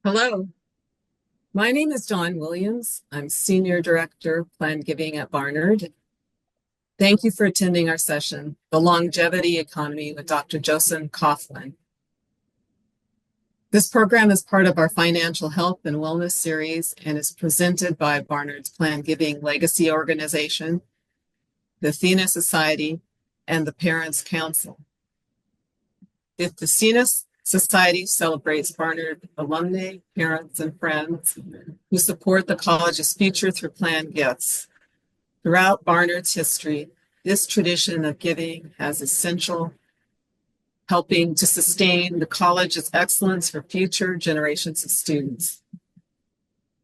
Hello, my name is Dawn Williams. I'm Senior Director of Plan Giving at Barnard. Thank you for attending our session, The Longevity Economy with Dr. Joseph Coughlin. This program is part of our Financial Health and Wellness series and is presented by Barnard's Plan Giving Legacy Organization, the Athena Society, and the Parents Council. The Athena Society celebrates Barnard alumni, parents, and friends who support the college's future through planned gifts. Throughout Barnard's history, this tradition of giving has essential helping to sustain the college's excellence for future generations of students.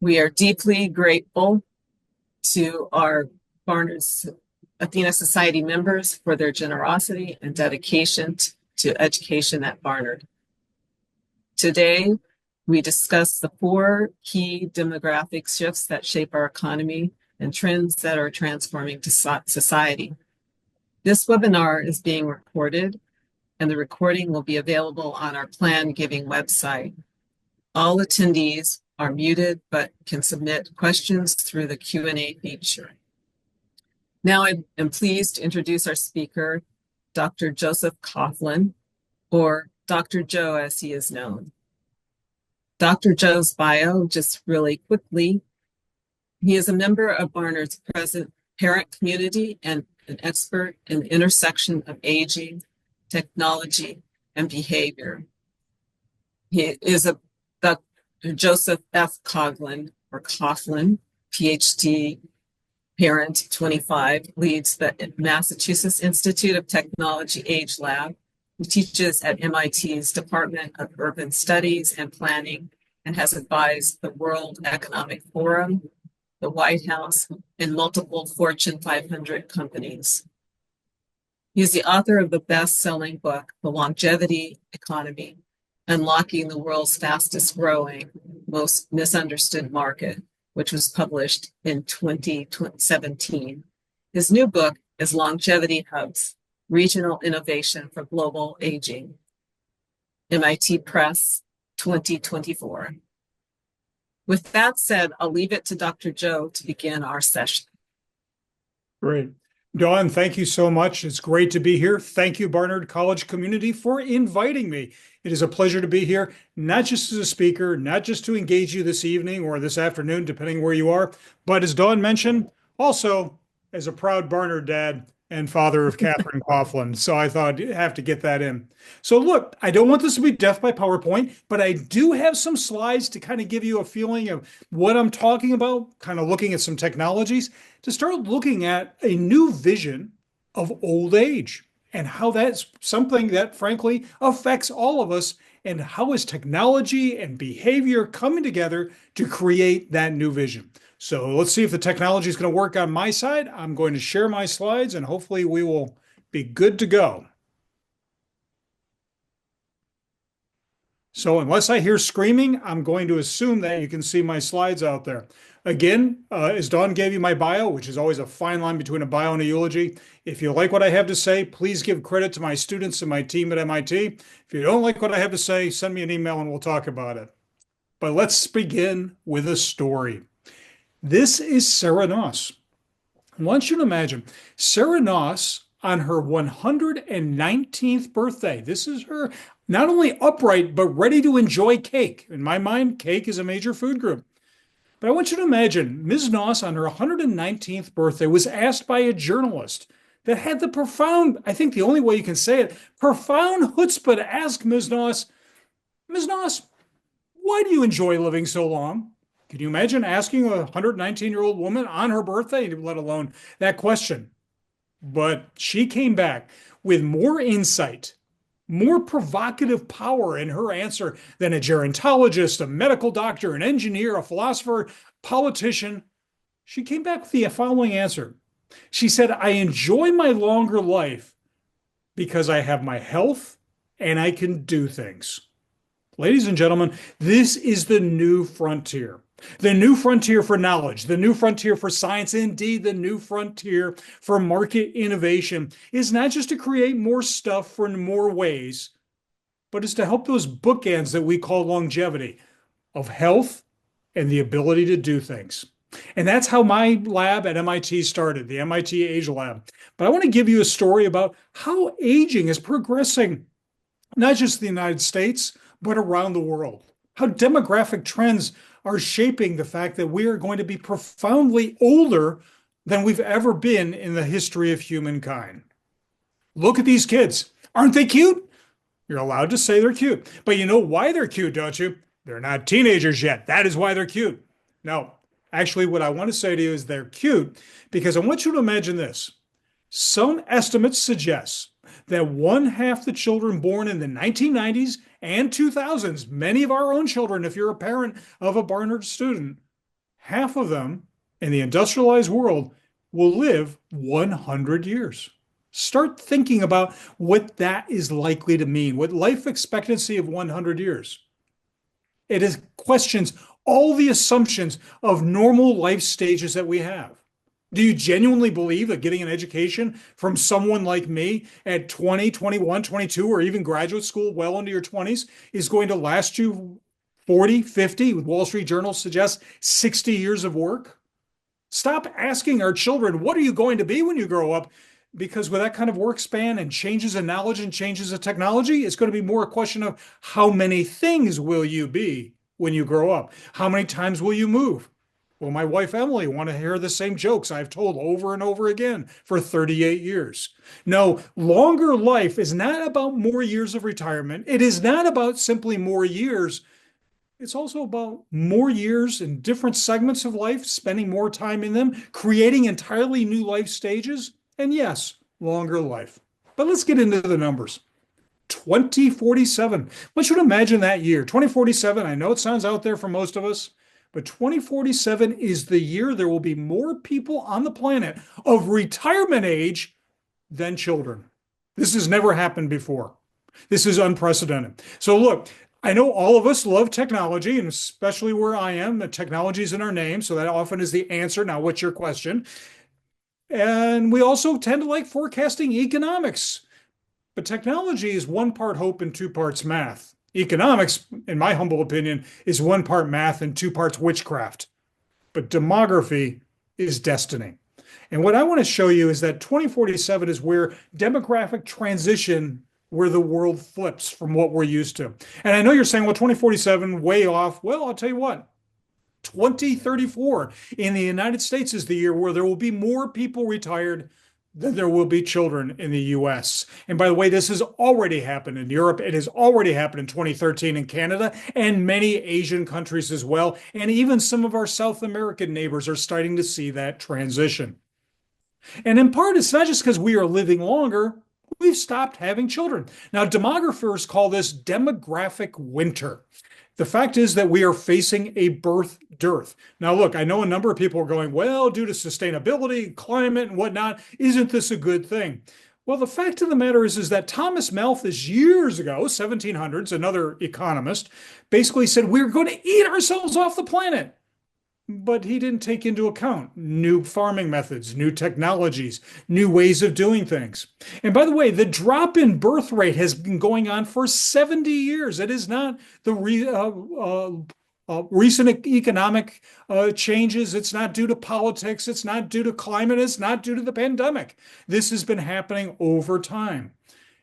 We are deeply grateful to our Barnard's Athena Society members for their generosity and dedication to education at Barnard. Today, we discuss the 4 key demographic shifts that shape our economy and trends that are transforming to society. This webinar is being recorded, and the recording will be available on our Plan Giving website. All attendees are muted but can submit questions through the Q&A feature. Now I am pleased to introduce our speaker, Dr. Joseph Coughlin, or Dr. Joe as he is known. Dr. Joe's bio, just really quickly, he is a member of Barnard's present parent community and an expert in the intersection of aging, technology, and behavior. He is a Dr. Joseph F. Coughlin, or Coughlin, PhD, parent 25, leads the Massachusetts Institute of Technology AgeLab, who teaches at MIT's Department of Urban Studies and Planning and has advised the World Economic Forum, the White House, and multiple Fortune 500 companies. He is the author of the best-selling book, The Longevity Economy, Unlocking the World's Fastest Growing, Most Misunderstood Market, which was published in 2017. His new book is Longevity Hubs, Regional Innovation for Global Aging, MIT Press, 2024. With that said, I'll leave it to Dr. Joe to begin our session. Great. Dawn, thank you so much. It's great to be here. Thank you, Barnard College community, for inviting me. It is a pleasure to be here, not just as a speaker, not just to engage you this evening or this afternoon, depending where you are, but as Dawn mentioned, also as a proud Barnard dad and father of Catherine Coughlin. So I thought I'd have to get that in. So look, I don't want this to be death by PowerPoint, but I do have some slides to kind of give you a feeling of what I'm talking about, kind of looking at some technologies to start looking at a new vision of old age and how that's something that frankly affects all of us, and how is technology and behavior coming together to create that new vision. So let's see if the technology is going to work on my side. I'm going to share my slides and hopefully we will be good to go. So unless I hear screaming, I'm going to assume that you can see my slides out there. Again, as Dawn gave you my bio, which is always a fine line between a bio and a eulogy. If you like what I have to say, please give credit to my students and my team at MIT. If you don't like what I have to say, send me an email and we'll talk about it. But let's begin with a story. This is Sarah Noss. I want you to imagine Sarah Noss on her 119th birthday. This is her not only upright, but ready to enjoy cake. In my mind, cake is a major food group. But I want you to imagine Ms. Noss on her 119th birthday was asked by a journalist that had the profound, I think the only way you can say it, profound chutzpah to ask Ms. Noss, why do you enjoy living so long? Can you imagine asking a 119-year-old woman on her birthday, let alone that question? But she came back with more insight, more provocative power in her answer than a gerontologist, a medical doctor, an engineer, a philosopher, politician. She came back with the following answer. She said, I enjoy my longer life because I have my health and I can do things. Ladies and gentlemen, this is the new frontier. The new frontier for knowledge, the new frontier for science, indeed the new frontier for market innovation is not just to create more stuff for more ways, but is to help those bookends that we call longevity. of health and the ability to do things. And that's how my lab at MIT started, the MIT AgeLab. But I want to give you a story about how aging is progressing, not just in the United States, but around the world. How demographic trends are shaping the fact that we are going to be profoundly older than we've ever been in the history of humankind. Look at these kids. Aren't they cute? You're allowed to say they're cute. But you know why they're cute, don't you? They're not teenagers yet. That is why they're cute. No, actually, what I want to say to you is they're cute because I want you to imagine this. Some estimates suggest that one half the children born in the 1990s and 2000s, many of our own children, if you're a parent of a Barnard student, half of them in the industrialized world will live 100 years. Start thinking about what that is likely to mean, what life expectancy of 100 years. It is questions all the assumptions of normal life stages that we have. Do you genuinely believe that getting an education from someone like me at 20, 21, 22, or even graduate school well into your 20s is going to last you 40, 50, with Wall Street Journal suggests 60 years of work? Stop asking our children, what are you going to be when you grow up? Because with that kind of work span and changes in knowledge and changes of technology, it's going to be more a question of how many things will you be when you grow up? How many times will you move? Will my wife Emily want to hear the same jokes I've told over and over again for 38 years? No, longer life is not about more years of retirement. It is not about simply more years. It's also about more years in different segments of life, spending more time in them, creating entirely new life stages, and yes, longer life. But let's get into the numbers. 2047. I want you to imagine that year. 2047, I know it sounds out there for most of us, but 2047 is the year there will be more people on the planet of retirement age than children. This has never happened before. This is unprecedented. So look, I know all of us love technology, and especially where I am, the technology is in our name, so that often is the answer. Now, what's your question? And we also tend to like forecasting economics. But technology is one part hope and two parts math. Economics, in my humble opinion, is one part math and two parts witchcraft. But demography is destiny. And what I want to show you is that 2047 is where demographic transition, where the world flips from what we're used to. And I know you're saying, well, 2047, way off. Well, I'll tell you what. 2034 in the United States is the year where there will be more people retired than there will be children in the US. And by the way, this has already happened in Europe. It has already happened in 2013 in Canada and many Asian countries as well. And even some of our South American neighbors are starting to see that transition. And in part, it's not just because we are living longer, we've stopped having children. Now, demographers call this demographic winter. The fact is that we are facing a birth dearth. Now, look, I know a number of people are going, well, due to sustainability, climate, and whatnot, isn't this a good thing? Well, the fact of the matter is that Thomas Malthus years ago, 1700s, another economist, basically said we're going to eat ourselves off the planet. But he didn't take into account new farming methods, new technologies, new ways of doing things. And by the way, the drop in birth rate has been going on for 70 years. It is not the recent economic changes. It's not due to politics. It's not due to climate. It's not due to the pandemic. This has been happening over time.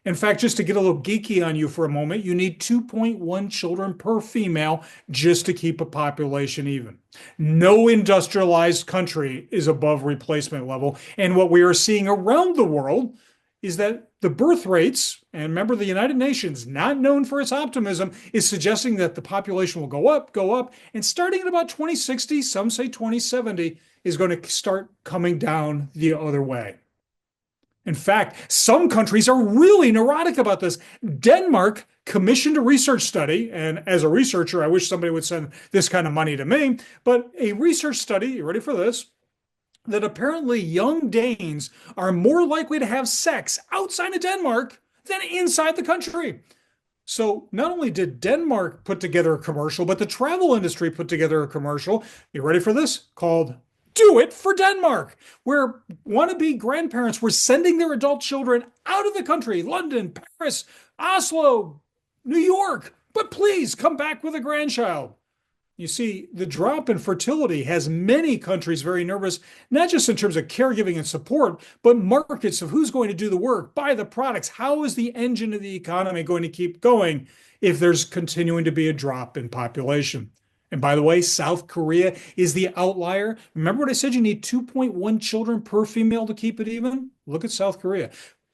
In fact, just to get a little geeky on you for a moment, you need 2.1 children per female just to keep a population even. No industrialized country is above replacement level. And what we are seeing around the world is that the birth rates, and remember the United Nations, not known for its optimism, is suggesting that the population will go up, and starting at about 2060, some say 2070, is going to start coming down the other way. In fact, some countries are really neurotic about this. Denmark commissioned a research study, and as a researcher, I wish somebody would send this kind of money to me, but a research study, you ready for this? That apparently young Danes are more likely to have sex outside of Denmark than inside the country. So not only did Denmark put together a commercial, but the travel industry put together a commercial, you ready for this? Called Do It for Denmark, where wannabe grandparents were sending their adult children out of the country, London, Paris, Oslo, New York, but please come back with a grandchild. You see, the drop in fertility has many countries very nervous, not just in terms of caregiving and support, but markets of who's going to do the work, buy the products. How is the engine of the economy going to keep going if there's continuing to be a drop in population? And by the way, South Korea is the outlier. Remember what I said? You need 2.1 children per female to keep it even? Look at South Korea.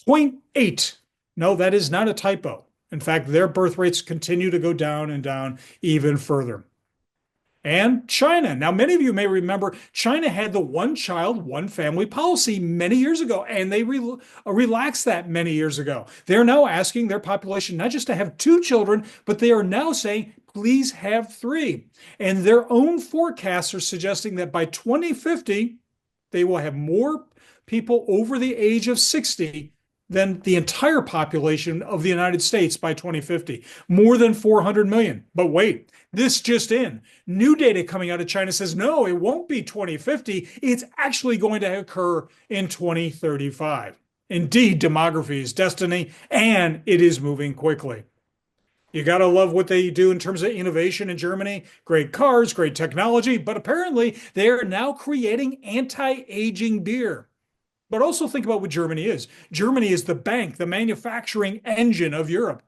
0.8. No, that is not a typo. In fact, their birth rates continue to go down and down even further. And China. Now, many of you may remember China had the one child, one family policy many years ago, and they relaxed that many years ago. They're now asking their population not just to have two children, but they are now saying, please have three. And their own forecasts are suggesting that by 2050, they will have more people over the age of 60 than the entire population of the United States by 2050, more than 400 million. But wait, this just in. New data coming out of China says, no, it won't be 2050. It's actually going to occur in 2035. Indeed, demography is destiny, and it is moving quickly. You got to love what they do in terms of innovation in Germany. Great cars, great technology, but apparently they are now creating anti-aging beer. But also think about what Germany is. Germany is the bank, the manufacturing engine of Europe.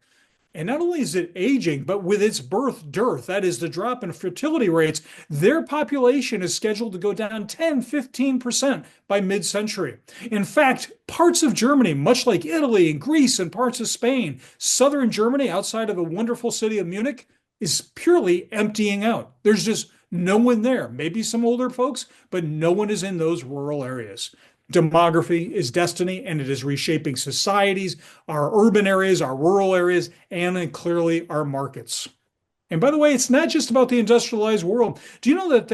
And not only is it aging, but with its birth dearth, that is the drop in fertility rates, their population is scheduled to go down 10, 15% by mid-century. In fact, parts of Germany, much like Italy and Greece and parts of Spain, southern Germany outside of a wonderful city of Munich is purely emptying out. There's just no one there. Maybe some older folks, but no one is in those rural areas. Demography is destiny, and it is reshaping societies, our urban areas, our rural areas, and clearly our markets. And by the way, it's not just about the industrialized world. Do you know that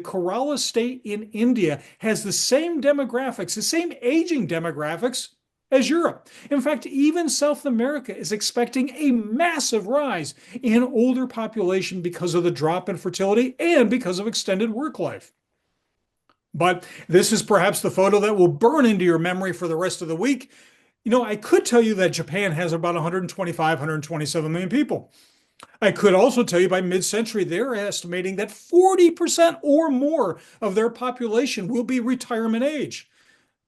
Kerala state in India has the same demographics, the same aging demographics as Europe? In fact, even South America is expecting a massive rise in older population because of the drop in fertility and because of extended work life. But this is perhaps the photo that will burn into your memory for the rest of the week. You know, I could tell you that Japan has about 125, 127 million people. I could also tell you by mid-century, they're estimating that 40% or more of their population will be retirement age.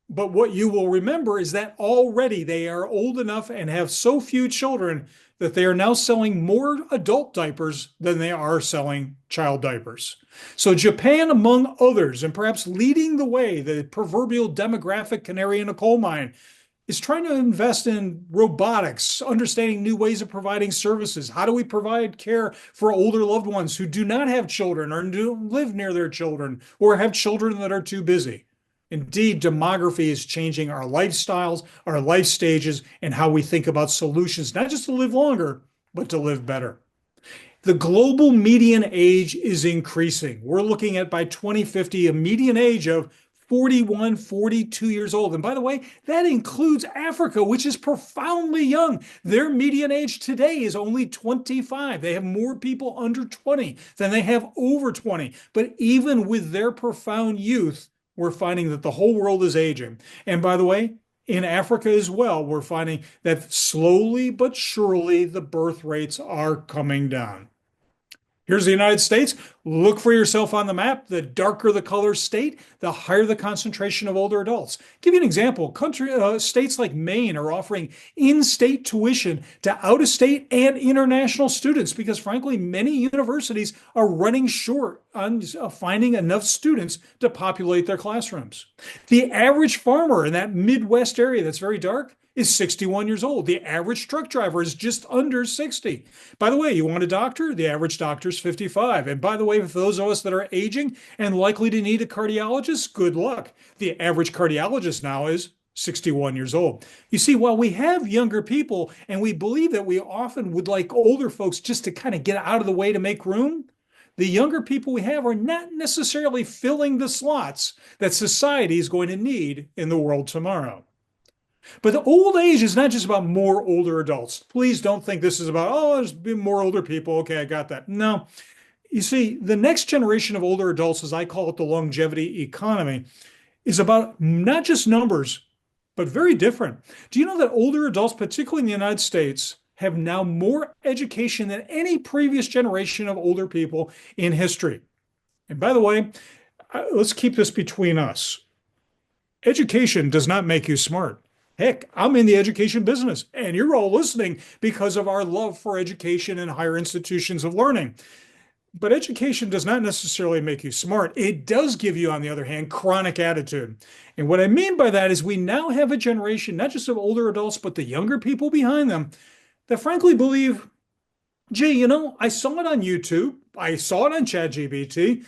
But what you will remember is that already they are old enough and have so few children that they are now selling more adult diapers than they are selling child diapers. So Japan, among others, and perhaps leading the way, the proverbial demographic canary in a coal mine, is trying to invest in robotics, understanding new ways of providing services. How do we provide care for older loved ones who do not have children or don't live near their children or have children that are too busy? Indeed, demography is changing our lifestyles, our life stages, and how we think about solutions, not just to live longer, but to live better. The global median age is increasing. We're looking at by 2050 a median age of 41, 42 years old. And by the way, that includes Africa, which is profoundly young. Their median age today is only 25. They have more people under 20 than they have over 20. But even with their profound youth, we're finding that the whole world is aging. And by the way, in Africa as well, we're finding that slowly but surely the birth rates are coming down. Here's the United States. Look for yourself on the map. The darker the color state, the higher the concentration of older adults. Give you an example. States like Maine are offering in-state tuition to out-of-state and international students because, frankly, many universities are running short on finding enough students to populate their classrooms. The average farmer in that Midwest area that's very dark is 61 years old. The average truck driver is just under 60. By the way, you want a doctor? The average doctor is 55. And by the way, for those of us that are aging and likely to need a cardiologist, good luck. The average cardiologist now is 61 years old. You see, while we have younger people and we believe that we often would like older folks just to kind of get out of the way to make room, the younger people we have are not necessarily filling the slots that society is going to need in the world tomorrow. But the old age is not just about more older adults. Please don't think this is about, oh, there's been more older people. Okay, I got that. No. You see, the next generation of older adults, as I call it, the longevity economy, is about not just numbers, but very different. Do you know that older adults, particularly in the United States, have now more education than any previous generation of older people in history. And by the way, let's keep this between us. Education does not make you smart. Heck, I'm in the education business, and you're all listening because of our love for education and higher institutions of learning. But education does not necessarily make you smart. It does give you, on the other hand, chronic attitude. And what I mean by that is we now have a generation, not just of older adults, but the younger people behind them, that frankly believe, gee, I saw it on YouTube, I saw it on ChatGPT,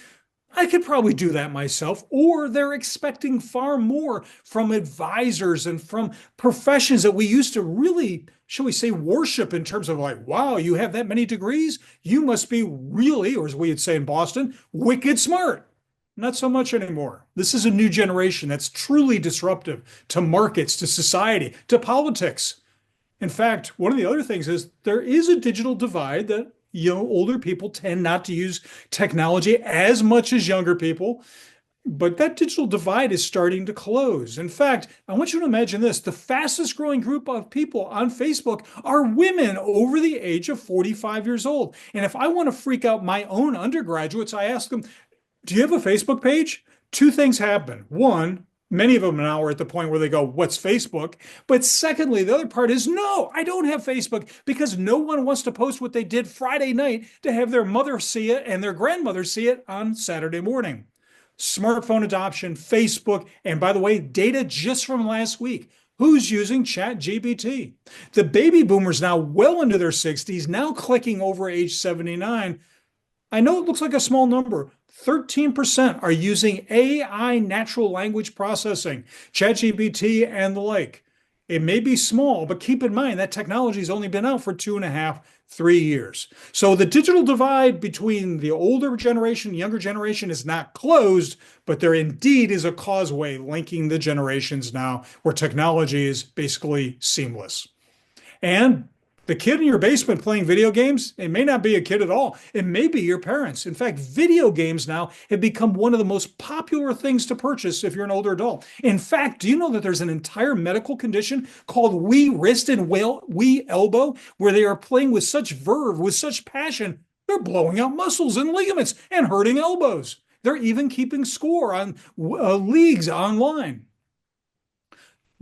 I could probably do that myself. Or they're expecting far more from advisors and from professions that we used to really, shall we say, worship in terms of like, wow, you have that many degrees? You must be really, or as we would say in Boston, wicked smart. Not so much anymore. This is a new generation that's truly disruptive to markets, to society, to politics. In fact, one of the other things is there is a digital divide that older people tend not to use technology as much as younger people, but that digital divide is starting to close. In fact, I want you to imagine this. The fastest growing group of people on Facebook are women over the age of 45 years old. And if I want to freak out my own undergraduates, I ask them, do you have a Facebook page? Two things happen. One, many of them now are at the point where they go, what's Facebook? But secondly, the other part is, no, I don't have Facebook because no one wants to post what they did Friday night to have their mother see it and their grandmother see it on Saturday morning. Smartphone adoption, Facebook, and by the way, data just from last week. Who's using ChatGPT? The baby boomers now well into their 60s, now clicking over age 79. I know it looks like a small number. 13% are using AI natural language processing, ChatGPT and the like. It may be small, but keep in mind that technology has only been out for 2.5, 3 years. So the digital divide between the older generation and younger generation is not closed, but there indeed is a causeway linking the generations now where technology is basically seamless. And the kid in your basement playing video games, it may not be a kid at all. It may be your parents. In fact, video games now have become one of the most popular things to purchase if you're an older adult. In fact, do you know that there's an entire medical condition called Wii wrist and Wii elbow, where they are playing with such verve, with such passion, they're blowing out muscles and ligaments and hurting elbows. They're even keeping score on leagues online.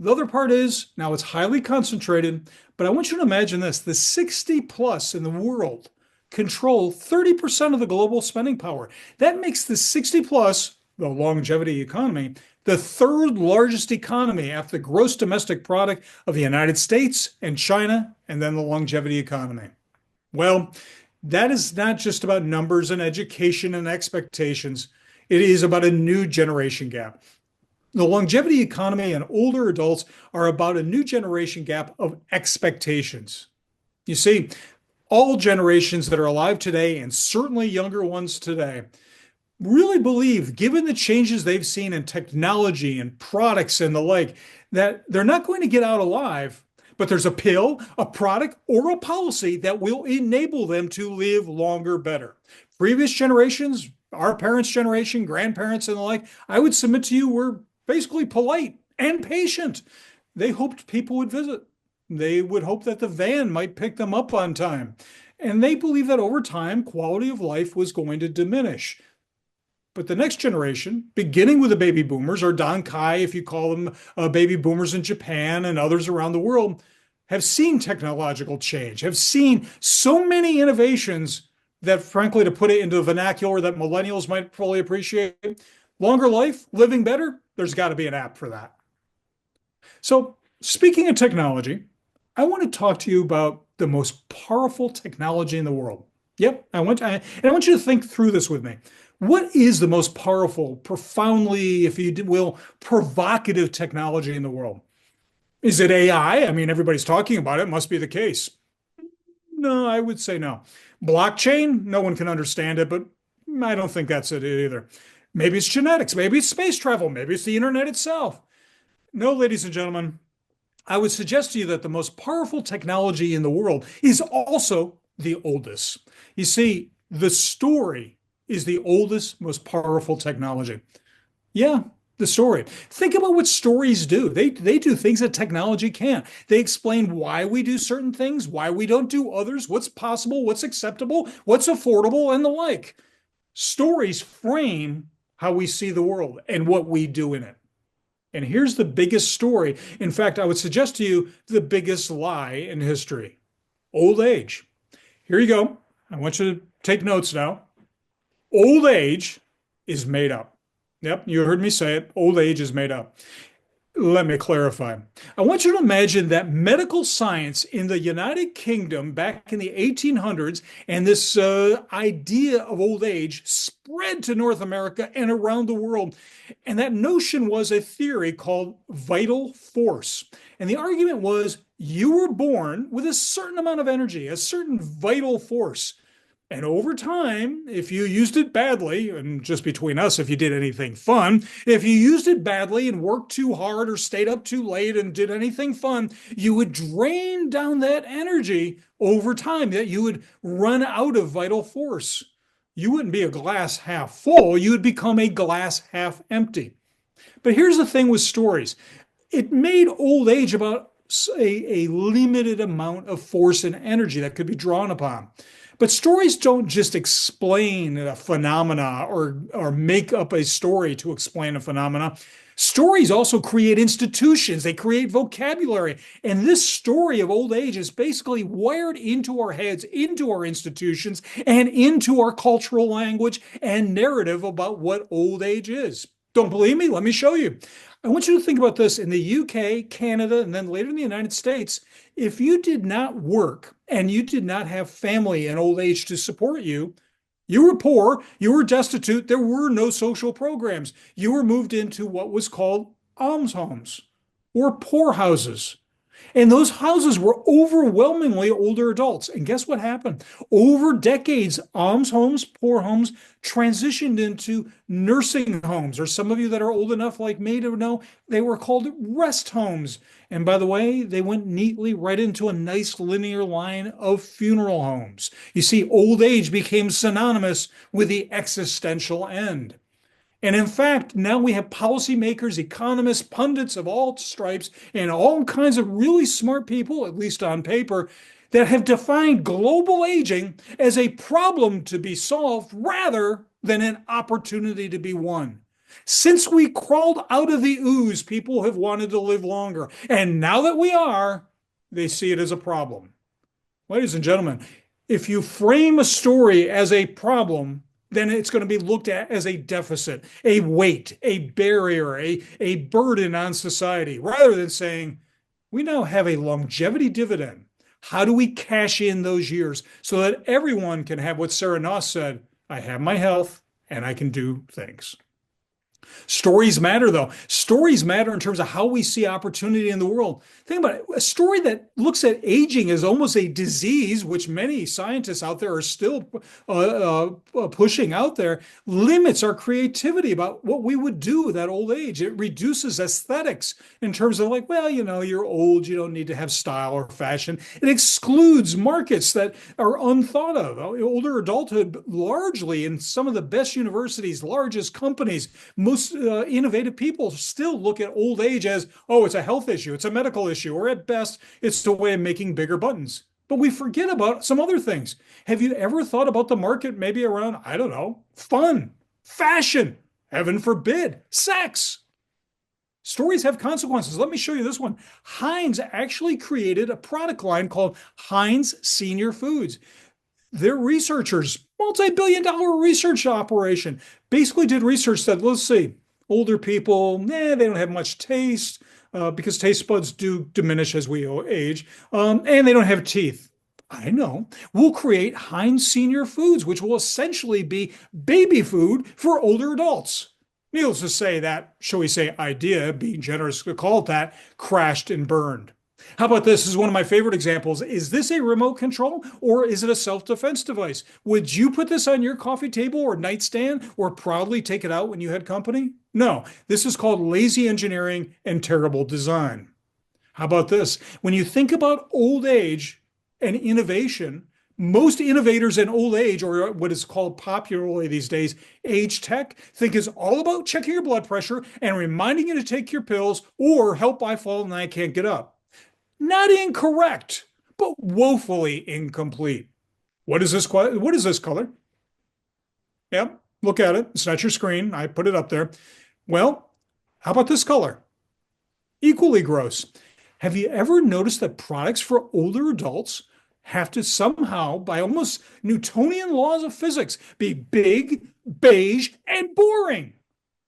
The other part is now it's highly concentrated, but I want you to imagine this. The 60 plus in the world control 30% of the global spending power. That makes the 60 plus, the longevity economy, the third largest economy after the gross domestic product of the United States and China, and then the longevity economy. Well, that is not just about numbers and education and expectations. It is about a new generation gap. The longevity economy and older adults are about a new generation gap of expectations. You see, all generations that are alive today, and certainly younger ones today, really believe, given the changes they've seen in technology and products and the like, that they're not going to get out alive, but there's a pill, a product, or a policy that will enable them to live longer, better. Previous generations, our parents' generation, grandparents, and the like, I would submit to you, were basically polite and patient. They hoped people would visit. They would hope that the van might pick them up on time. And they believed that over time, quality of life was going to diminish. But the next generation, beginning with the baby boomers, or Donkai, if you call them baby boomers in Japan and others around the world, have seen technological change, have seen so many innovations that, frankly, to put it into the vernacular that millennials might fully appreciate, longer life, living better, there's got to be an app for that. So, speaking of technology, I want to talk to you about the most powerful technology in the world. Yep, I want you to think through this with me. What is the most powerful, profoundly, if you will, provocative technology in the world? Is it AI? I mean, everybody's talking about it. Must be the case. No, I would say no. Blockchain? No one can understand it, but I don't think that's it either. Maybe it's genetics. Maybe it's space travel. Maybe it's the internet itself. No, ladies and gentlemen, I would suggest to you that the most powerful technology in the world is also the oldest. You see, the story is the oldest, most powerful technology. Yeah, the story. Think about what stories do. They do things that technology can't. They explain why we do certain things, why we don't do others, what's possible, what's acceptable, what's affordable, and the like. Stories frame how we see the world and what we do in it. And here's the biggest story. In fact, I would suggest to you the biggest lie in history: old age. Here you go. I want you to take notes now. Old age is made up. Yep, you heard me say it. Old age is made up. Let me clarify. I want you to imagine that medical science in the United Kingdom back in the 1800s and this idea of old age spread to North America and around the world. And that notion was a theory called vital force. And the argument was you were born with a certain amount of energy, a certain vital force. And over time, if you used it badly, and just between us, if you did anything fun, if you used it badly and worked too hard or stayed up too late and did anything fun, you would drain down that energy over time, that you would run out of vital force. You wouldn't be a glass half full, you would become a glass half empty. But here's the thing with stories. It made old age about a limited amount of force and energy that could be drawn upon. But stories don't just explain a phenomena or make up a story to explain a phenomena. Stories also create institutions. They create vocabulary. And this story of old age is basically wired into our heads, into our institutions, and into our cultural language and narrative about what old age is. Don't believe me? Let me show you. I want you to think about this. In the UK, Canada, and then later in the United States, if you did not work and you did not have family in old age to support you, you were poor, you were destitute, there were no social programs. You were moved into what was called alms homes or poor houses. And those houses were overwhelmingly older adults. And guess what happened? Over decades, alms homes, poor homes, transitioned into nursing homes, or some of you that are old enough like me to know, they were called rest homes. And by the way, they went neatly right into a nice linear line of funeral homes. You see, old age became synonymous with the existential end. And in fact, now we have policymakers, economists, pundits of all stripes, and all kinds of really smart people, at least on paper, that have defined global aging as a problem to be solved rather than an opportunity to be won. Since we crawled out of the ooze, people have wanted to live longer. And now that we are, they see it as a problem. Ladies and gentlemen, if you frame a story as a problem, then it's going to be looked at as a deficit, a weight, a barrier, a burden on society, rather than saying, we now have a longevity dividend. How do we cash in those years so that everyone can have what Sarah Noss said, I have my health and I can do things. Stories matter, though. Stories matter in terms of how we see opportunity in the world. Think about it. A story that looks at aging as almost a disease, which many scientists out there are still pushing out there, limits our creativity about what we would do with that old age. It reduces aesthetics in terms of like, well, you're old, you don't need to have style or fashion. It excludes markets that are unthought of. Older adulthood, largely in some of the best universities, largest companies, most innovative people still look at old age as, oh, it's a health issue, it's a medical issue, or at best, it's a way of making bigger buttons. But we forget about some other things. Have you ever thought about the market maybe around, I don't know, fun, fashion, heaven forbid, sex? Stories have consequences. Let me show you this one. Heinz actually created a product line called Heinz Senior Foods. Their researchers, multi-billion-dollar research operation, basically did research that, let's see, older people, they don't have much taste because taste buds do diminish as we age, and they don't have teeth. I know. We'll create Heinz Senior Foods, which will essentially be baby food for older adults. Needless to say, that, shall we say, idea, being generous to call it that, crashed and burned. How about this? This is one of my favorite examples. Is this a remote control or is it a self-defense device? Would you put this on your coffee table or nightstand or proudly take it out when you had company? No, this is called lazy engineering and terrible design. How about this? When you think about old age and innovation, Most innovators in old age, or what is called popularly these days, age tech, think is all about checking your blood pressure and reminding you to take your pills or help I fall and I can't get up. Not incorrect, but woefully incomplete. What is this color? Yep, look at it. It's not your screen. I put it up there. Well, how about this color? Equally gross. Have you ever noticed that products for older adults have to somehow, by almost Newtonian laws of physics, be big, beige, and boring?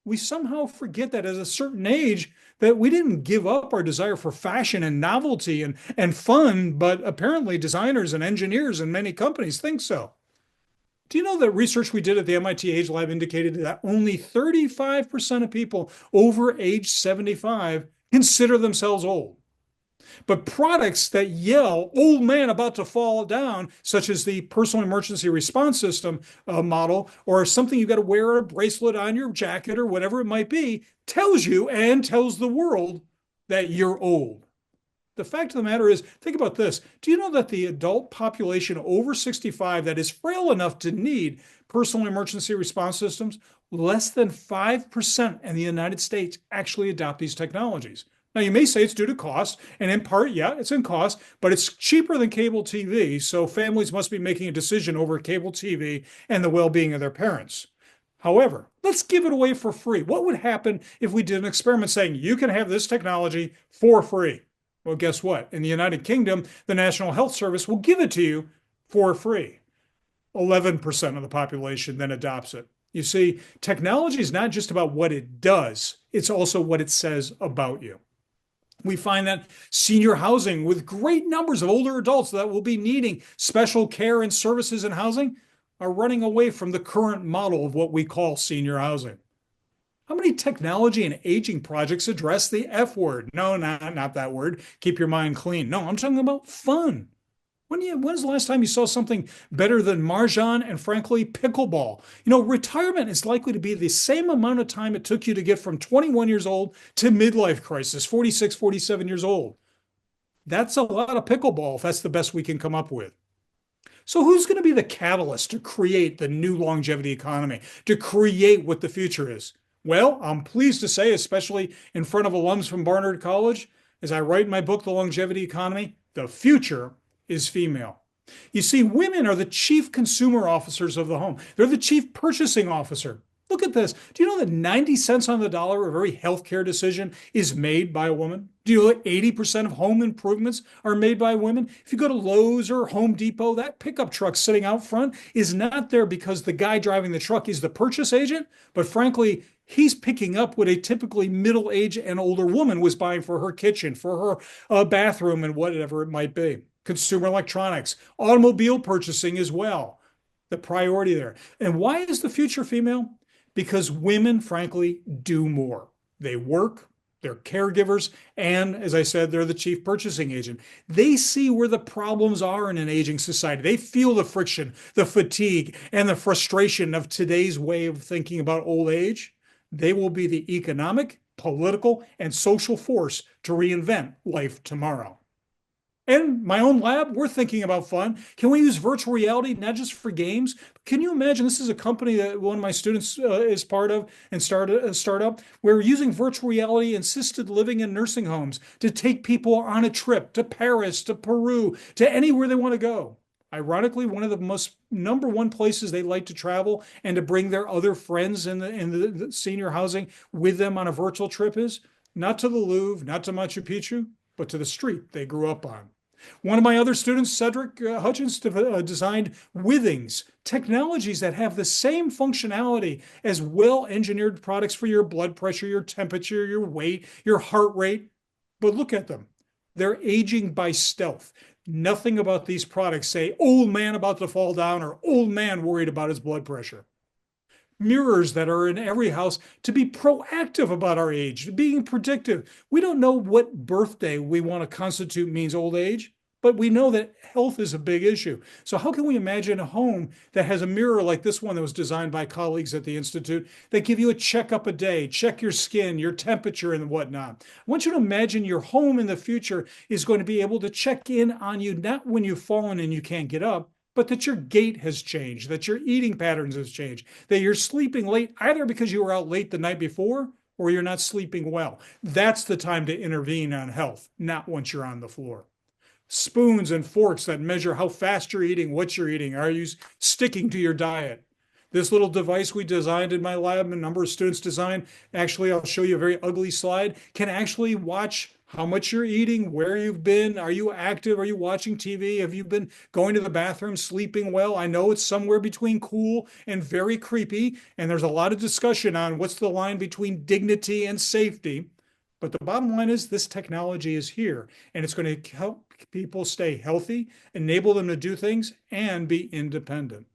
We somehow forget that at a certain age that we didn't give up our desire for fashion and novelty and fun, but apparently designers and engineers and many companies think so. Do you know that research we did at the MIT AgeLab indicated that only 35% of people over age 75 consider themselves old? But products that yell, old man about to fall down, such as the personal emergency response system model, or something you got to wear a bracelet on your jacket or whatever it might be, tells you and tells the world that you're old. The fact of the matter is, think about this. Do you know that the adult population over 65 that is frail enough to need personal emergency response systems, less than 5% in the United States actually adopt these technologies? Now, you may say it's due to cost, and in part, yeah, it's in cost, but it's cheaper than cable TV, so families must be making a decision over cable TV and the well-being of their parents. However, let's give it away for free. What would happen if we did an experiment saying you can have this technology for free? Well, guess what? In the United Kingdom, the National Health Service will give it to you for free. 11% of the population then adopts it. You see, technology is not just about what it does, it's also what it says about you. We find that senior housing, with great numbers of older adults that will be needing special care and services in housing, are running away from the current model of what we call senior housing. How many technology and aging projects address the F word? No, not that word. Keep your mind clean. No, I'm talking about fun. When's the last time you saw something better than Mahjong and, frankly, pickleball? Retirement is likely to be the same amount of time it took you to get from 21 years old to midlife crisis, 46, 47 years old. That's a lot of pickleball if that's the best we can come up with. So who's going to be the catalyst to create the new longevity economy, to create what the future is? Well, I'm pleased to say, especially in front of alums from Barnard College, as I write my book, The Longevity Economy, the future is female. You see, women are the chief consumer officers of the home. They're the chief purchasing officer. Look at this. Do you know that 90 cents on the dollar of every healthcare decision is made by a woman? Do you know that 80% of home improvements are made by women? If you go to Lowe's or Home Depot, that pickup truck sitting out front is not there because the guy driving the truck is the purchase agent, but frankly, he's picking up what a typically middle-aged and older woman was buying for her kitchen, for her bathroom, and whatever it might be. Consumer electronics, automobile purchasing as well. The priority there. And why is the future female? Because women, frankly, do more. They work, they're caregivers, and as I said, they're the chief purchasing agent. They see where the problems are in an aging society. They feel the friction, the fatigue, and the frustration of today's way of thinking about old age. They will be the economic, political, and social force to reinvent life tomorrow. And my own lab, we're thinking about fun. Can we use virtual reality not just for games? Can you imagine? This is a company that one of my students is part of and started a startup. We're using virtual reality assisted living in nursing homes to take people on a trip to Paris, to Peru, to anywhere they want to go. Ironically, one of the most number one places they like to travel and to bring their other friends in the senior housing with them on a virtual trip is not to the Louvre, not to Machu Picchu, but to the street they grew up on. One of my other students, Cedric Hutchins, designed withings, technologies that have the same functionality as well-engineered products for your blood pressure, your temperature, your weight, your heart rate. But look at them. They're aging by stealth. Nothing about these products say, old man about to fall down or old man worried about his blood pressure. Mirrors that are in every house to be proactive about our age, being predictive. We don't know what birthday we want to constitute means old age, but we know that health is a big issue. So how can we imagine a home that has a mirror like this one that was designed by colleagues at the Institute that give you a checkup a day, check your skin, your temperature, and whatnot? I want you to imagine your home in the future is going to be able to check in on you, not when you've fallen and you can't get up, but that your gait has changed, that your eating patterns has changed, that you're sleeping late either because you were out late the night before or you're not sleeping well. That's the time to intervene on health, not once you're on the floor. Spoons and forks that measure how fast you're eating, what you're eating. Are you sticking to your diet? This little device we designed in my lab, a number of students designed, actually, I'll show you a very ugly slide, can actually watch how much you're eating, where you've been. Are you active? Are you watching TV? Have you been going to the bathroom, sleeping well? I know it's somewhere between cool and very creepy, and there's a lot of discussion on what's the line between dignity and safety. But the bottom line is this technology is here, and it's going to help people stay healthy, enable them to do things, and be independent.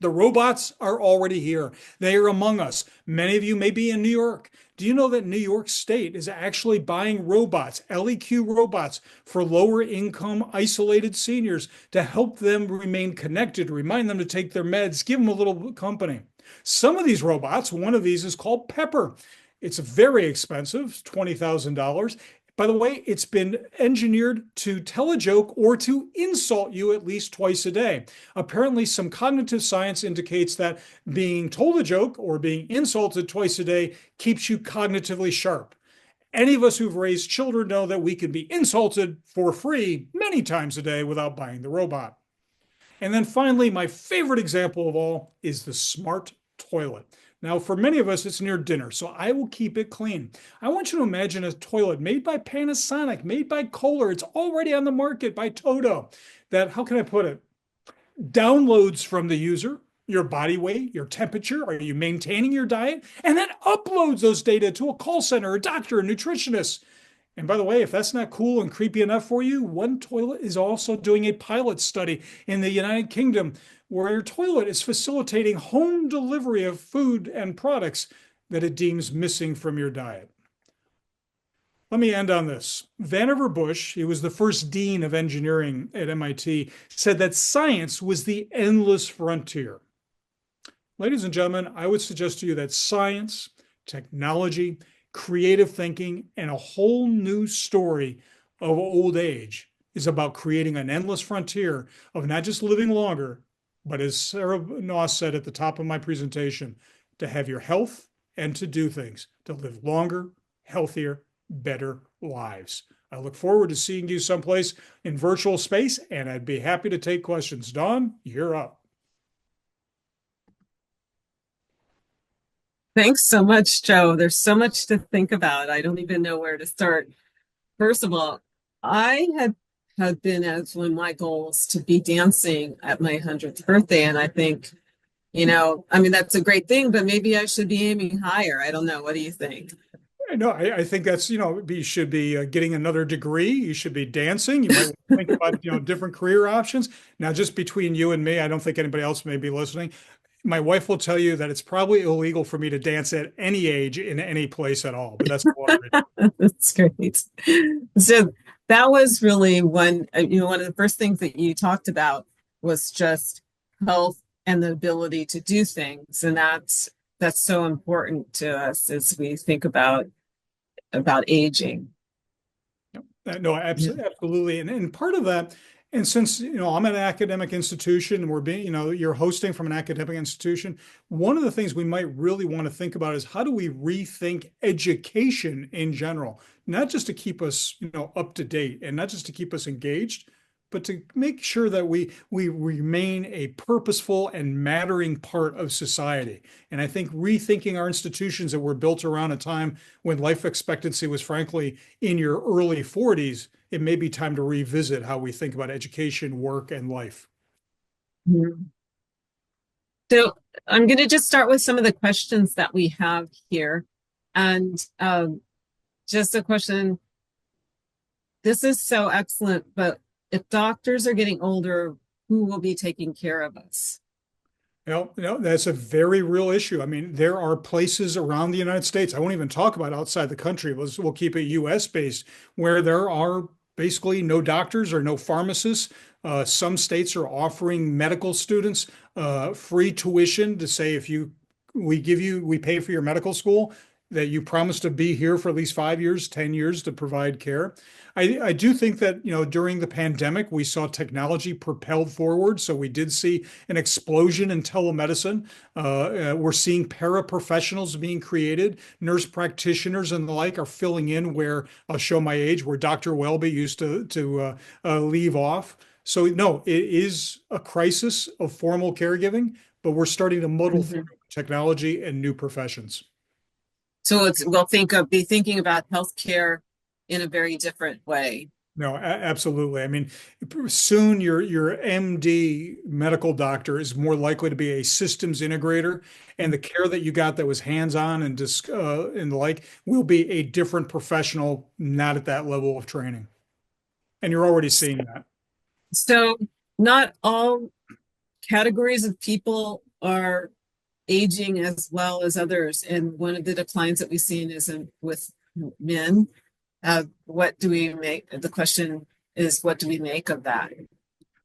The robots are already here. They are among us. Many of you may be in New York. Do you know that New York State is actually buying robots, LEQ robots, for lower income isolated seniors to help them remain connected, remind them to take their meds, give them a little company? Some of these robots, one of these is called Pepper. It's very expensive, $20,000. By the way, it's been engineered to tell a joke or to insult you at least twice a day. Apparently, some cognitive science indicates that being told a joke or being insulted twice a day keeps you cognitively sharp. Any of us who've raised children know that we can be insulted for free many times a day without buying the robot. And then finally, my favorite example of all is the smart toilet. Now, for many of us, it's near dinner, so I will keep it clean. I want you to imagine a toilet made by Panasonic, made by Kohler. It's already on the market by Toto. That, how can I put it? Downloads from the user, your body weight, your temperature, are you maintaining your diet? And then uploads those data to a call center, a doctor, a nutritionist. And by the way, if that's not cool and creepy enough for you, One Toilet is also doing a pilot study in the United Kingdom where your toilet is facilitating home delivery of food and products that it deems missing from your diet. Let me end on this. Vannevar Bush, he was the first dean of engineering at MIT, said that science was the endless frontier. Ladies and gentlemen, I would suggest to you that science, technology, creative thinking, and a whole new story of old age is about creating an endless frontier of not just living longer, but as Sarah Noss said at the top of my presentation, to have your health and to do things, to live longer, healthier, better lives. I look forward to seeing you someplace in virtual space, and I'd be happy to take questions. Dawn, you're up. Thanks so much, Joe. There's so much to think about. I don't even know where to start. First of all, I had been as one of my goals to be dancing at my 100th birthday. And I think, I mean, that's a great thing, but maybe I should be aiming higher. I don't know. What do you think? No, I think that's, you should be getting another degree. You should be dancing. You might think about, different career options. Now, just between you and me, I don't think anybody else may be listening. My wife will tell you that it's probably illegal for me to dance at any age in any place at all, but that's That's great. So that was really one of the first things that you talked about was just health and the ability to do things. And that's so important to us as we think about aging. No, absolutely. And part of that, and since, I'm at an academic institution and we're being, you're hosting from an academic institution, one of the things we might really want to think about is how do we rethink education in general, not just to keep us, up to date and not just to keep us engaged, but to make sure that we remain a purposeful and mattering part of society. And I think rethinking our institutions that were built around a time when life expectancy was frankly in your early 40s, it may be time to revisit how we think about education, work, and life. Mm-hmm. So I'm going to just start with some of the questions that we have here. And just a question, this is so excellent, but if doctors are getting older, who will be taking care of us? That's a very real issue. I mean, there are places around the United States, I won't even talk about outside the country, we'll keep it US based, where there are basically no doctors or no pharmacists. Some states are offering medical students free tuition to say, we pay for your medical school, that you promised to be here for at least 5 years, 10 years to provide care. I do think that, during the pandemic, we saw technology propelled forward. So we did see an explosion in telemedicine. We're seeing paraprofessionals being created. Nurse practitioners and the like are filling in where, I'll show my age, where Dr. Welby used to leave off. So no, it is a crisis of formal caregiving, but we're starting to muddle through Mhm. technology and new professions. So we'll be thinking about healthcare in a very different way. No, absolutely. I mean, soon your MD medical doctor is more likely to be a systems integrator, and the care that you got that was hands-on and the like will be a different professional, not at that level of training. And you're already seeing that. So not all categories of people are aging as well as others. And one of the declines that we've seen is with men. What do we make? The question is, what do we make of that?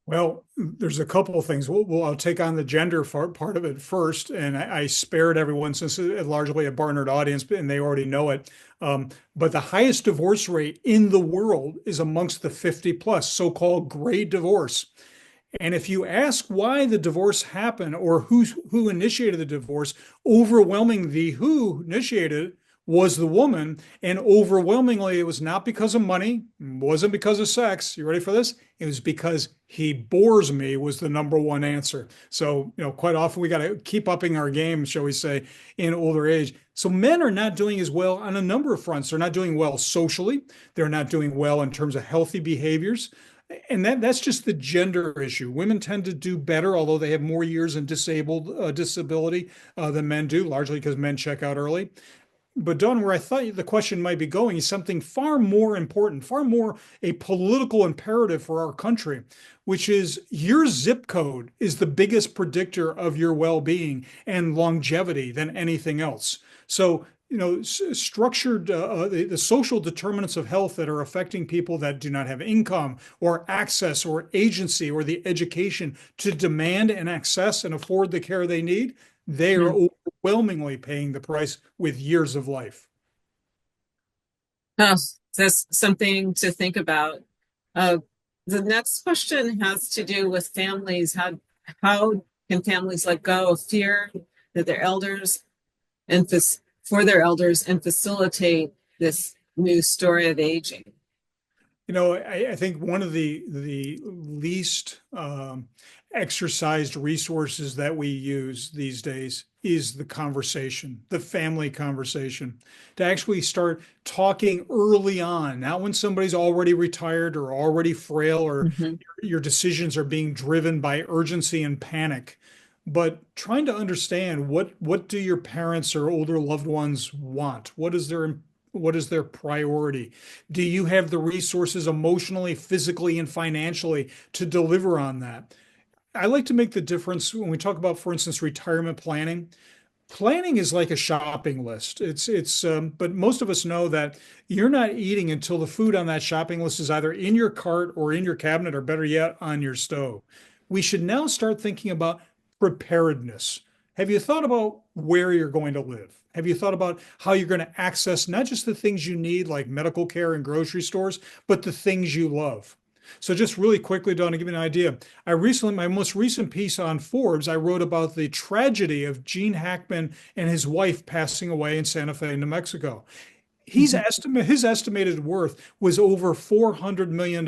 Well, there's a couple of things. I'll take on the gender part of it first, and I spared everyone since it's largely a Barnard audience, and they already know it. But the highest divorce rate in the world is amongst the 50 plus, so-called gray divorce. And if you ask why the divorce happened or who initiated the divorce, overwhelming the who initiated it was the woman. And overwhelmingly, it was not because of money, wasn't because of sex. You ready for this? It was because he bores me was the number one answer. So, quite often we got to keep upping our game, shall we say, in older age. So men are not doing as well on a number of fronts. They're not doing well socially. They're not doing well in terms of healthy behaviors. And that's just the gender issue. Women tend to do better, although they have more years in disability than men do, largely because men check out early. But Don, where I thought the question might be going is something far more important, far more a political imperative for our country, which is your zip code is the biggest predictor of your well-being and longevity than anything else. So, structured the social determinants of health that are affecting people that do not have income or access or agency or the education to demand and access and afford the care they need, they are Hmm. overwhelmingly paying the price with years of life. Oh, that's something to think about. Uh, the next question has to do with families. How can families let go of fear that their elders and for their elders and facilitate this new story of aging? I think one of the least exercised resources that we use these days is the conversation, the family conversation, to actually start talking early on, not when somebody's already retired or already frail or Mhm. your decisions are being driven by urgency and panic, but trying to understand what do your parents or older loved ones want? What is their priority? Do you have the resources emotionally, physically, and financially to deliver on that? I like to make the difference when we talk about, for instance, retirement planning. Planning is like a shopping list. But most of us know that you're not eating until the food on that shopping list is either in your cart or in your cabinet, or better yet, on your stove. We should now start thinking about preparedness. Have you thought about where you're going to live? Have you thought about how you're going to access not just the things you need, like medical care and grocery stores, but the things you love? So just really quickly, Don, to give you an idea, my most recent piece on Forbes, I wrote about the tragedy of Gene Hackman and his wife passing away in Santa Fe, New Mexico. Mhm. His estimated worth was over $400 million.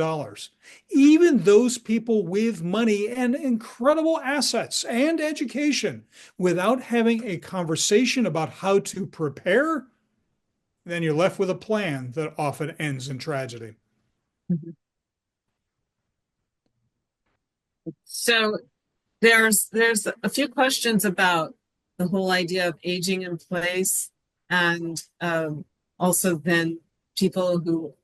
Even those people with money and incredible assets and education, without having a conversation about how to prepare, then you're left with a plan that often ends in tragedy. Mhm. So there's a few questions about the whole idea of aging in place, and also then people who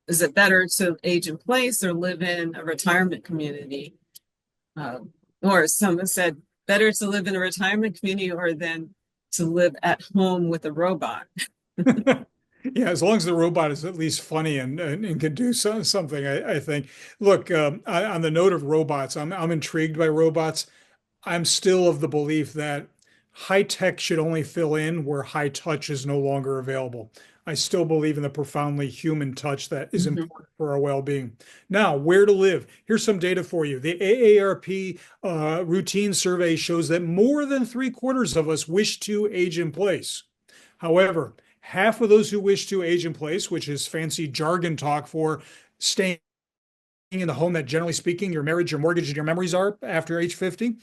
is it better to age in place or live in a retirement community? Or some have said better to live in a retirement community or than to live at home with a robot. Yeah, as long as the robot is at least funny and can do something, I think. Look, on the note of robots, I'm intrigued by robots. I'm still of the belief that high tech should only fill in where high touch is no longer available. I still believe in the profoundly human touch that is Mhm. important for our well-being. Now, where to live? Here's some data for you. The AARP routine survey shows that more than 3/4 of us wish to age in place. However, half of those who wish to age in place, which is fancy jargon talk for staying in the home that, generally speaking, your marriage, your mortgage, and your memories are after age 50.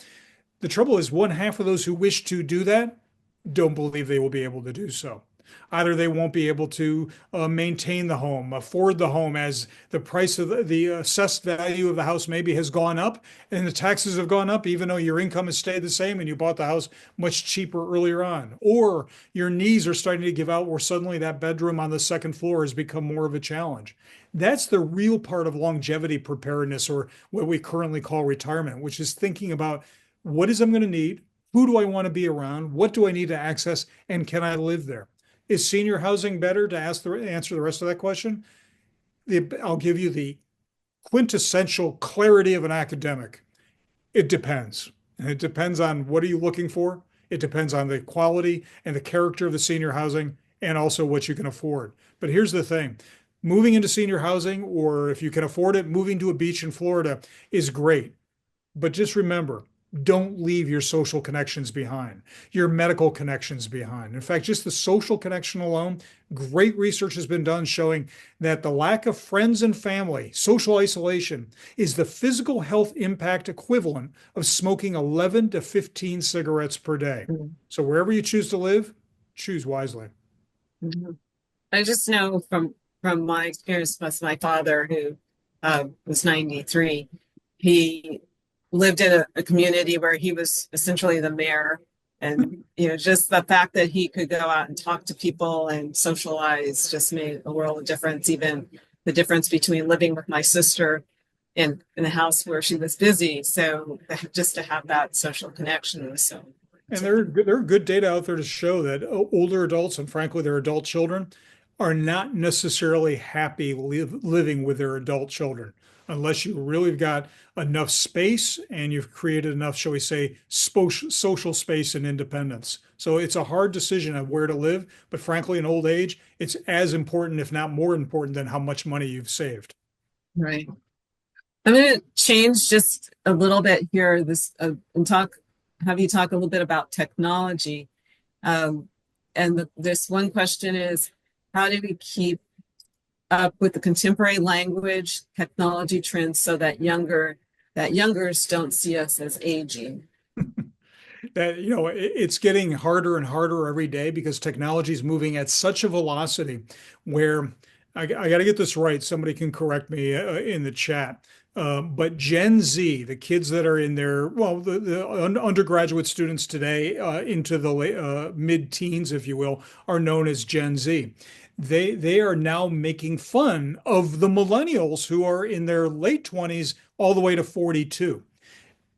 The trouble is, one half of those who wish to do that don't believe they will be able to do so. Either they won't be able to maintain the home, afford the home as the price of the assessed value of the house maybe has gone up and the taxes have gone up, even though your income has stayed the same and you bought the house much cheaper earlier on. Or your knees are starting to give out where suddenly that bedroom on the second floor has become more of a challenge. That's the real part of longevity preparedness, or what we currently call retirement, which is thinking about what is I'm going to need, who do I want to be around, what do I need to access, and can I live there? Is senior housing better, to answer the rest of that question? I'll give you the quintessential clarity of an academic. It depends. And it depends on what are you looking for. It depends on the quality and the character of the senior housing and also what you can afford. But here's the thing. Moving into senior housing, or if you can afford it, moving to a beach in Florida is great. But just remember, don't leave your social connections behind, your medical connections behind. In fact, just the social connection alone, great research has been done showing that the lack of friends and family, social isolation, is the physical health impact equivalent of smoking 11 to 15 cigarettes per day. Mhm. So wherever you choose to live, choose wisely. Mhm. I just know from my experience with my father, who was 93. He lived in a community where he was essentially the mayor, and just the fact that he could go out and talk to people and socialize just made a world of difference. Even the difference between living with my sister in a house where she was busy, so just to have that social connection was so And important. there are good data out there to show that older adults, and frankly their adult children, are not necessarily happy living with their adult children unless you really have got enough space and you've created enough, shall we say, social space and independence. So it's a hard decision of where to live, but frankly, in old age, it's as important, if not more important, than how much money you've saved. Right. I'm going to change just a little bit here, and have you talk a little bit about technology. Um, and this one question is, how do we keep up with the contemporary language, technology trends so that youngers don't see us as aging? That it's getting harder and harder every day because technology is moving at such a velocity where I got to get this right. Somebody can correct me in the chat. But Gen Z, the kids that are in their, well, the undergraduate students today into the mid-teens, if you will, are known as Gen Z. They are now making fun of the millennials who are in their late 20s all the way to 42.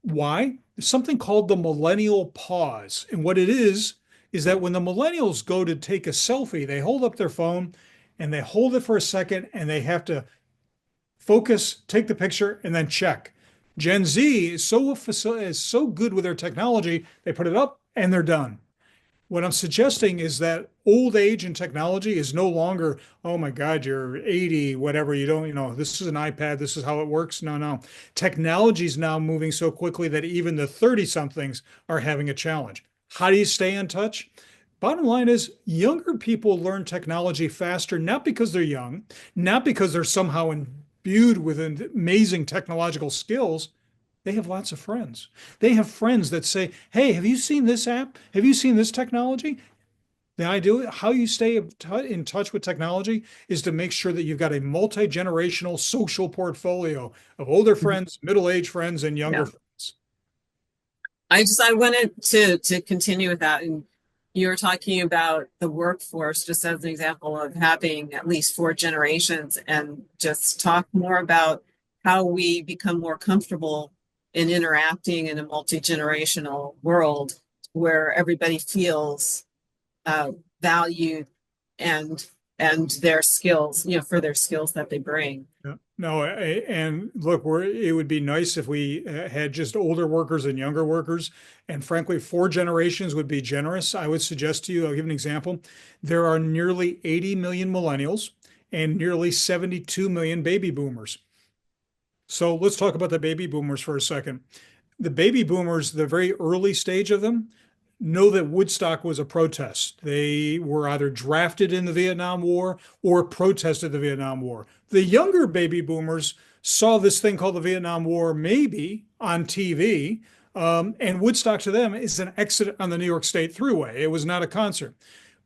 Why? There's something called the millennial pause. And what it is that when the millennials go to take a selfie, they hold up their phone and they hold it for a second and they have to focus, take the picture, and then check. Gen Z is so good with their technology, they put it up and they're done. What I'm suggesting is that old age and technology is no longer, oh my God, you're 80, whatever, you don't, this is an iPad, this is how it works. No, no. Technology is now moving so quickly that even the 30 somethings are having a challenge. How do you stay in touch? Bottom line is younger people learn technology faster, not because they're young, not because they're somehow imbued with amazing technological skills. They have lots of friends. They have friends that say, "Hey, have you seen this app? Have you seen this technology?" The idea how you stay in touch with technology is to make sure that you've got a multi-generational social portfolio of older friends, middle-aged friends, and younger Yeah. friends. I wanted to continue with that. And you were talking about the workforce just as an example of having at least 4 generations, and just talk more about how we become more comfortable in interacting in a multi-generational world where everybody feels valued and and their skills, for their skills that they bring. Yeah. No, and look, it would be nice if we had just older workers and younger workers. And frankly, 4 generations would be generous. I would suggest to you, I'll give an example. There are nearly 80 million millennials and nearly 72 million baby boomers. So let's talk about the baby boomers for a second. The baby boomers, the very early stage of them, know that Woodstock was a protest. They were either drafted in the Vietnam War or protested the Vietnam War. The younger baby boomers saw this thing called the Vietnam War maybe on TV, and Woodstock to them is an exit on the New York State Thruway. It was not a concert.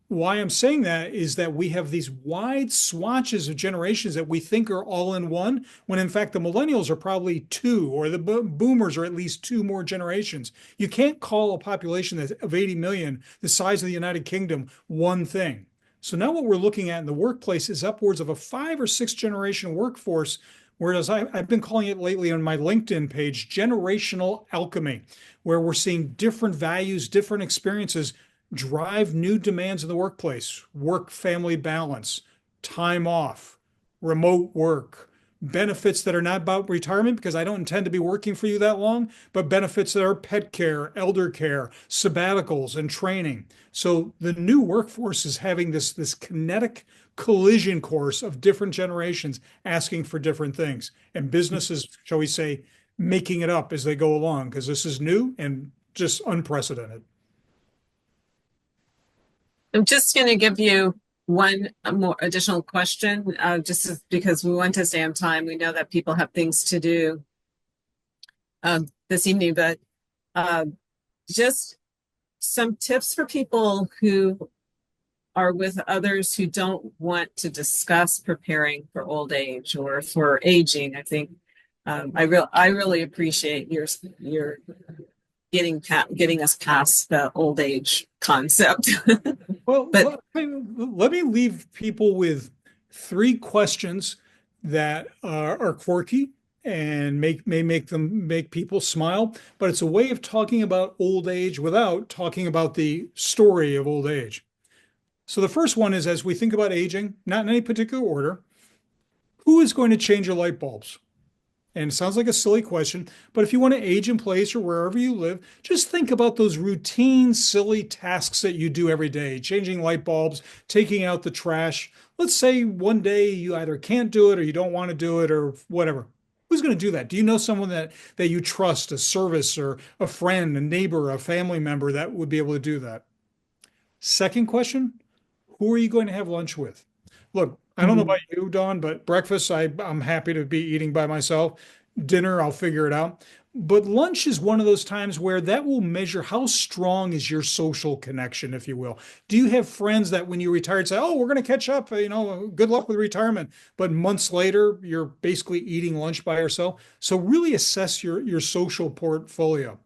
Why I'm saying that is that we have these wide swatches of generations that we think are all in one, when in fact the millennials are probably two, or the boomers are at least two more generations. You can't call a population of 80 million, the size of the United Kingdom, one thing. So now what we're looking at in the workplace is upwards of a 5 or 6 generation workforce, whereas I've been calling it lately on my LinkedIn page, generational alchemy, where we're seeing different values, different experiences drive new demands in the workplace: work-family balance, time off, remote work, benefits that are not about retirement because I don't intend to be working for you that long, but benefits that are pet care, elder care, sabbaticals, and training. So the new workforce is having this kinetic collision course of different generations asking for different things. And businesses, shall we say, making it up as they go along because this is new and just unprecedented. I'm just going to give you one more additional question, because we want to stay on time. We know that people have things to do this evening, but uh, just some tips for people who are with others who don't want to discuss preparing for old age or for aging. I think I really appreciate your getting us past the old age concept. Well, But let me leave people with 3 questions that are quirky and may make people smile, but it's a way of talking about old age without talking about the story of old age. So the first one is, as we think about aging, not in any particular order, who is going to change your light bulbs? And it sounds like a silly question, but if you want to age in place or wherever you live, just think about those routine, silly tasks that you do every day: changing light bulbs, taking out the trash. Let's say one day you either can't do it or you don't want to do it or whatever. Who's going to do that? Do you know someone that you trust, a service or a friend, a neighbor, a family member that would be able to do that? Second question, who are you going to have lunch with? Look, I don't know Mhm. about you, Dawn, but breakfast, I'm happy to be eating by myself. Dinner, I'll figure it out. But lunch is one of those times where that will measure how strong is your social connection, if you will. Do you have friends that when you retire say, "Oh, we're going to catch up, good luck with retirement," but months later you're basically eating lunch by yourself? So really assess your social portfolio.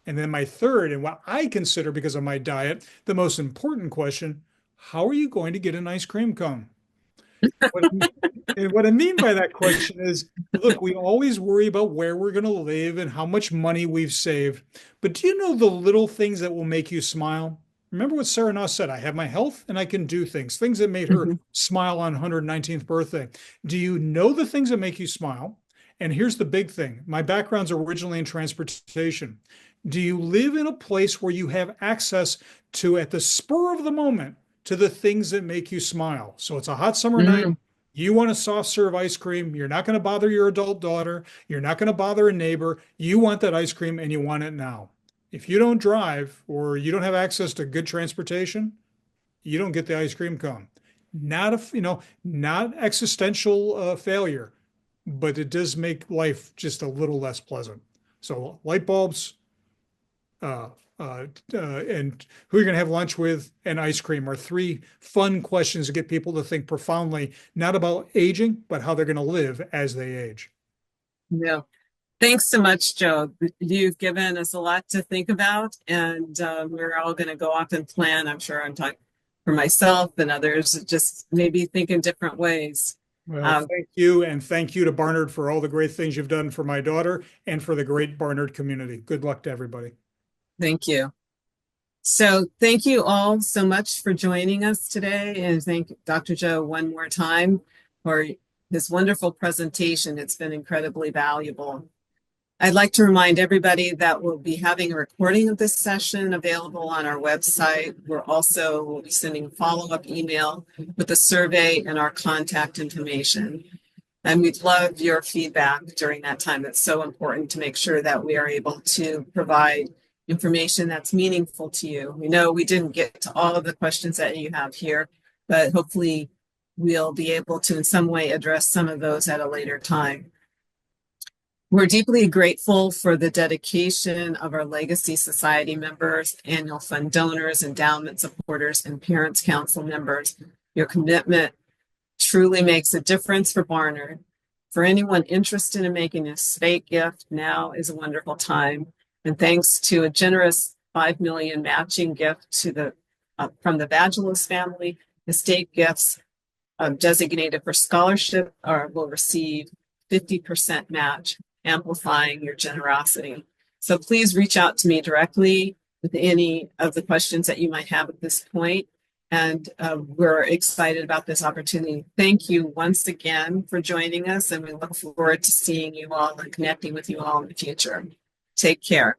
And then my third, and what I consider because of my diet, the most important question: how are you going to get an ice cream cone? What I, and what I mean by that question is, look, we always worry about where we're going to live and how much money we've saved. But do you know the little things that will make you smile? Remember what Sarah Noss said: I have my health and I can do things that made her Mhm. smile on 119th birthday. Do you know the things that make you smile? And here's the big thing. My background's originally in transportation. Do you live in a place where you have access to, at the spur of the moment, to the things that make you smile? So it's a hot summer night. Mm. You want a soft serve ice cream. You're not going to bother your adult daughter. You're not going to bother a neighbor. You want that ice cream and you want it now. If you don't drive or you don't have access to good transportation, you don't get the ice cream cone. Not not existential failure, but it does make life just a little less pleasant. So light bulbs, uh, and who you're going to have lunch with, and ice cream are 3 fun questions to get people to think profoundly, not about aging, but how they're going to live as they age. Yeah. Thanks so much, Joe. You've given us a lot to think about, and we're all going to go off and plan. I'm sure I'm talking for myself and others, just maybe think in different ways. Well, Um, thank you. And thank you to Barnard for all the great things you've done for my daughter and for the great Barnard community. Good luck to everybody. thank you. So thank you all so much for joining us today, and thank Dr. Joe one more time for his wonderful presentation. It's been incredibly valuable. I'd like to remind everybody that we'll be having a recording of this session available on our website. We'll be sending a follow-up email with a survey and our contact information. And we'd love your feedback during that time. It's so important to make sure that we are able to provide information that's meaningful to you. We know we didn't get to all of the questions that you have here, but hopefully we'll be able to in some way address some of those at a later time. We're deeply grateful for the dedication of our Legacy Society members, annual fund donors, endowment supporters, and Parents Council members. Your commitment truly makes a difference for Barnard. For anyone interested in making a estate gift, now is a wonderful time. And thanks to a generous $5 million matching gift to from the Vagelos family, estate gifts designated for scholarship will receive 50% match, amplifying your generosity. So please reach out to me directly with any of the questions that you might have at this point. And we're excited about this opportunity. Thank you once again for joining us, and we look forward to seeing you all and connecting with you all in the future. Take care.